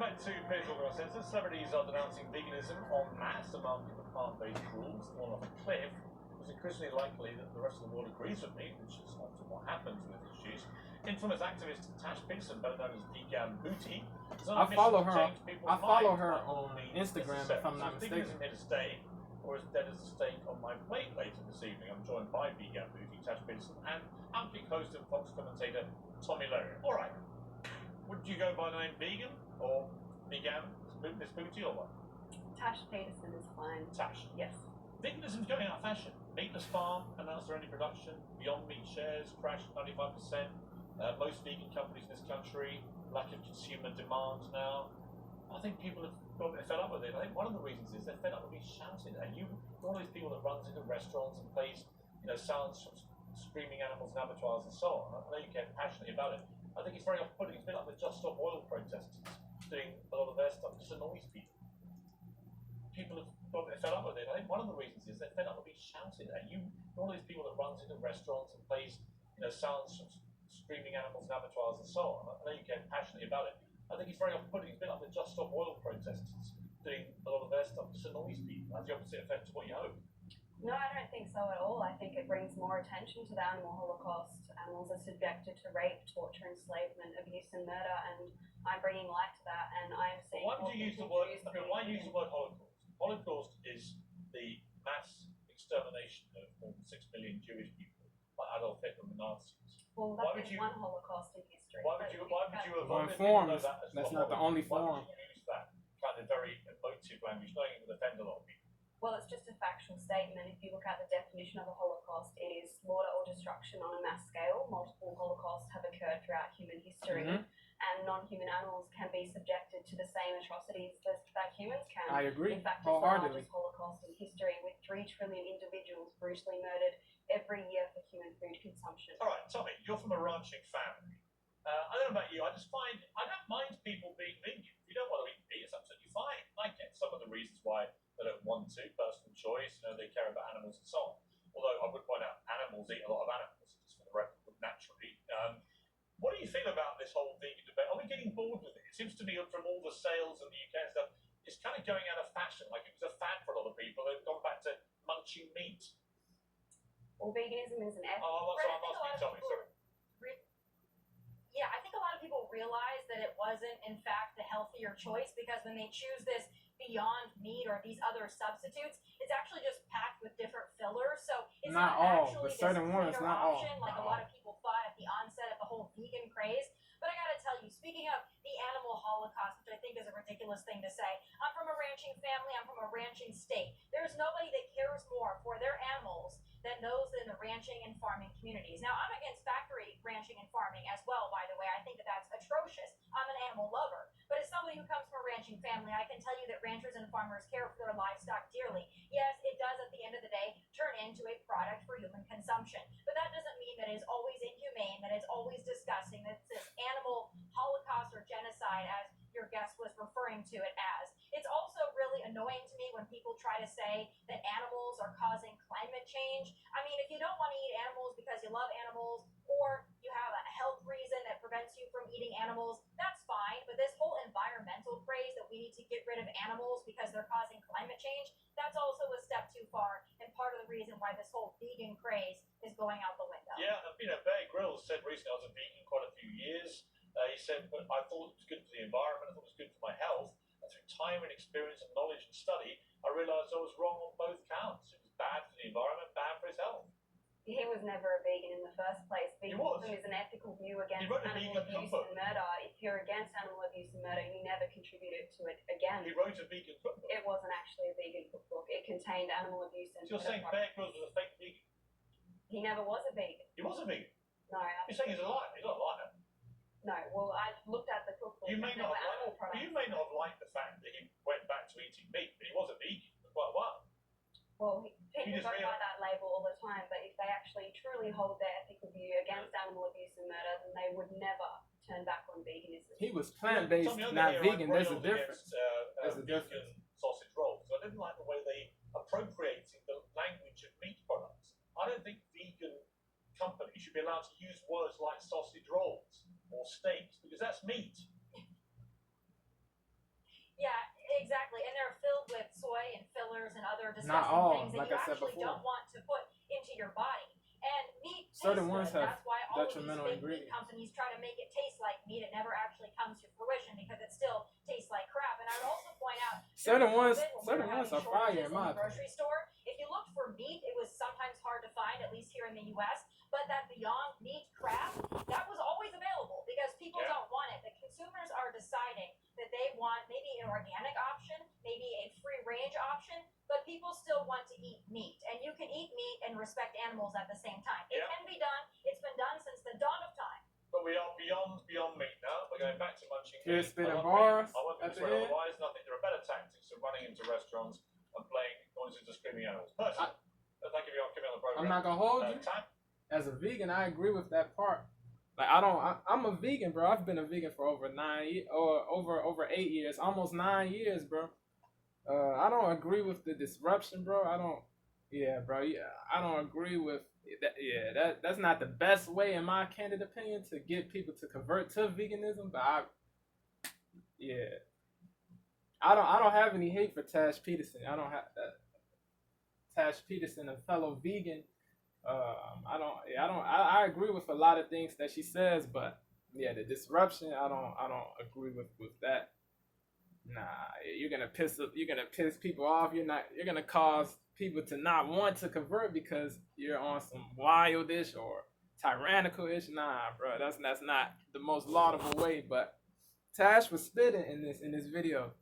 Welcome back to Piers Census. Celebrities are denouncing veganism en masse, demanding the plant-based rules fall off a cliff. It's increasingly likely that the rest of the world agrees with me, which is often what happens with issues. Infamous activist Tash, better known as Vegan Booty, I follow her on Instagram, if I'm not mistaken. Veganism here to stay, or as dead as a steak on my plate later this evening. I'm joined by Vegan Booty, Tash Peterson, and outkick host and Fox commentator Tommy Lowe. All right. Would you go by the name Vegan or Vegan, Miss Booty, or what? Tash Peterson is fine. Tash? Yes. Veganism's going out of fashion. Meatless Farm announced their only production. Beyond Meat shares crashed 95%. Most vegan companies in this country, lack of consumer demand now. I think people have got a bit fed up with it. I think one of the reasons is they're fed up with being shouted at. All these people that runs into restaurants and plays, sounds from screaming animals in abattoirs and so on. I know you care passionately about it. I think it's very off-putting. It's a bit like the Just Stop Oil protesters doing a lot of their stuff. It just annoys people. People have got a bit fed up with it. I think one of the reasons is they're fed up with being shouted at. All these people that runs into restaurants and plays, sounds from screaming animals in abattoirs and so on. I know you care passionately about it. I think it's very off-putting. It's a bit like the Just Stop Oil protesters doing a lot of their stuff. It just annoys people. It has the opposite effect to what you hope. No, I don't think so at all. I think it brings more attention to the animal holocaust. Animals are subjected to rape, torture, enslavement, abuse, and murder, and I'm bringing light to that. And I'm saying, why would you use the word? Why use the word Holocaust? Holocaust is the mass extermination of more than 6 million Jewish people by Adolf Hitler and the Nazis. Well, that's one Holocaust in history. Why would you avoid one it? form? That That's not the only form. Why would you use that kind of very emotive language, knowing it would offend a lot of people? Well, it's just a factual statement. If you look at the definition of a Holocaust, it is slaughter or destruction on a mass scale. Multiple Holocausts have occurred throughout human history, and non-human animals can be subjected to the same atrocities that humans can. I agree. In fact, it's the largest Holocaust in history, with 3 trillion individuals brutally murdered every year for human food consumption. All right, Tommy, you're from a ranching family. I don't know about you. I don't mind people being vegan. If you don't want to eat meat, it's absolutely fine. I get some of the reasons why they don't want to, personal choice, they care about animals and so on. Although I would point out, animals eat a lot of animals, just for the record, naturally. What do you feel about this whole vegan debate? Are we getting bored with it? It seems to me from all the sales in the UK and stuff, it's kind of going out of fashion. Like it was a fad for a lot of people. They've gone back to munching meat. Well, veganism is an ethical. I'm asking you, Tommy, sorry. Yeah, I think a lot of people realize that it wasn't, in fact, the healthier choice, because when they choose this Beyond Meat or these other substitutes, it's actually just packed with different fillers. So it's not all, actually but certain ones, not all. option, like a lot of people thought at the onset of the whole vegan craze. But I gotta tell you, speaking of the animal holocaust, which I think is a ridiculous thing to say, I'm from a ranching family, I'm from a ranching state. There's nobody that cares more for their animals than those in the ranching and farming communities. Now, I'm against factory ranching and farming as well, by the way. I think that that's atrocious. I'm an animal lover. But as somebody who comes from a ranching family, I can tell you that ranchers and farmers care for their livestock dearly. Yes, it does at the end of the day turn into a product for human consumption. But that doesn't mean that it's always inhumane, that it's always disgusting, that it's this animal holocaust or genocide, as your guest was referring to it as. It's also really annoying to me when people try to say that animals are causing climate change. I mean, if you don't want to eat animals because you love animals, or you have a health reason that prevents you from eating animals, that's fine. But this whole environmental craze that we need to get rid of animals because they're causing climate change, that's also a step too far, and part of the reason why this whole vegan craze is going out the window. Yeah, Bear Grylls said recently, I was a vegan quite a few years. He said, but I thought it was good for the environment, I thought it was good for my health. And through time and experience and knowledge and study, I realised I was wrong on both counts. It was bad for the environment, bad for his health. He was never a vegan in the first place. Veganism is an ethical view against animal abuse and murder. If you're against animal abuse and murder, you never contributed to it again. He wrote a vegan cookbook. It wasn't actually a vegan cookbook. It contained animal abuse and so you're saying Bear Grylls was a fake vegan? He never was a vegan. He was a vegan? No. You're saying he's a liar. He's not a liar. No, well, I looked at the cookbook. You may not have liked the fact that he went back to eating meat, but he was a vegan for quite a while. Well, people go by that label all the time, but if they actually truly hold their ethical view against animal abuse and murder, then they would never turn back on veganism. He was plant-based, not vegan. There's a difference. There's a difference. Sausage rolls. I didn't like the way they appropriated the language of meat products. I don't think vegan companies should be allowed to use words like sausage rolls or steaks, because that's meat. are discussing Not all, things that like you I said actually before. don't want to put into your body. And meat Certain tastes ones good. have That's why all of these detrimental big meat ingredients. companies try to make it taste like meat. It never actually comes to fruition because it still tastes like crap. And I would also point out Certain during ones, COVID, when we certain were ones having are fire shortages in my the grocery store, if you looked for meat, it was sometimes hard to find, at least here in the U.S. But that Beyond Meat crap, that was always available because people don't want it. The consumers are deciding that they want maybe an organic option, maybe a free-range option, but people still want to eat meat. And you can eat meat and respect animals at the same time. It can be done. It's been done since the dawn of time. But we are beyond meat now. We're going back to munching Here's meat. spinning I love bars meat. I won't at be the swearing end. otherwise. I think there are better tactics of running into restaurants and playing noises to screaming animals. Personally, thank you for coming on the program. I'm not gonna hold you. As a vegan, I agree with that part. Like I'm a vegan, bro. I've been a vegan for over 8 years, almost 9 years, bro. I don't agree with the disruption, bro. I don't agree with that. Yeah, that's not the best way, in my candid opinion, to get people to convert to veganism. But I don't have any hate for Tash Peterson. I don't have Tash Peterson, a fellow vegan. I agree with a lot of things that she says, but yeah, the disruption, I don't agree with that. Nah, you're gonna piss people off. You're gonna cause people to not want to convert because you're on some wildish or tyrannical-ish. Nah, bro, that's not the most laudable way. But Tash was spitting in this video.